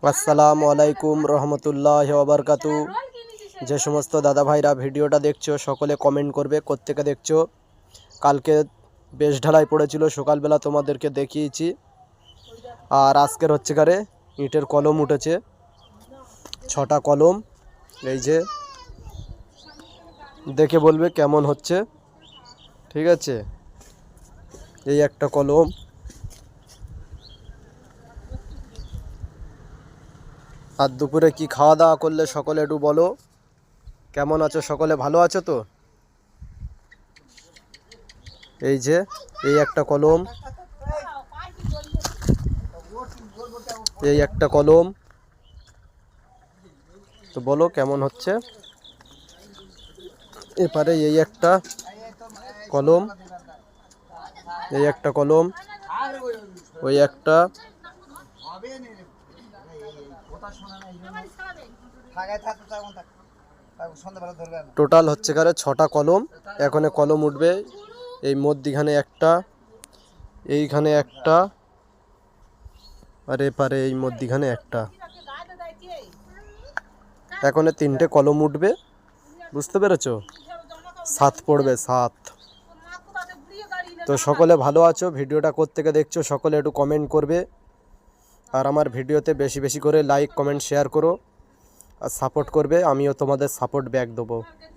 আসসালামু আলাইকুম রহমতুল্লাহ ওবরকাতু। যে সমস্ত দাদা ভাইরা ভিডিওটা দেখছো সকলে কমেন্ট করবে কোত্থেকে দেখছো। কালকে বেশ ঢালাই পড়েছিল, সকালবেলা তোমাদেরকে দেখিয়েছি। আর আজকের হচ্ছে কারে ইটের কলম উঠেছে 6টা কলম। এই যে দেখে বলবে কেমন হচ্ছে, ঠিক আছে। এই একটা কলম, আর দুপুরে কি খাওয়া দাওয়া করলে সকলে একটু বলো। কেমন আছো সকলে, ভালো আছো তো? এই যে এই একটা কলম, এই একটা কলম, তো বলো কেমন হচ্ছে। এপারে এই একটা কলম, এই একটা কলম, ওই একটা, টোটাল হচ্ছে কারে 6টা কলম। এখন কলম উঠবে এই মধ্যিখানে একটা, এইখানে একটা, আর এপারে এই মধ্যিখানে একটা। এখন 3টে কলম উঠবে, বুঝতে পেরেছো? 7 পড়বে, 7। তো সকলে ভালো আছো? ভিডিওটা কোত্থেকে দেখছো সকলে একটু কমেন্ট করবে। আর আমার ভিডিওতে বেশি বেশি করে লাইক কমেন্ট শেয়ার করো আর সাপোর্ট করবে, আমিও তোমাদের সাপোর্ট ব্যাক দেবো।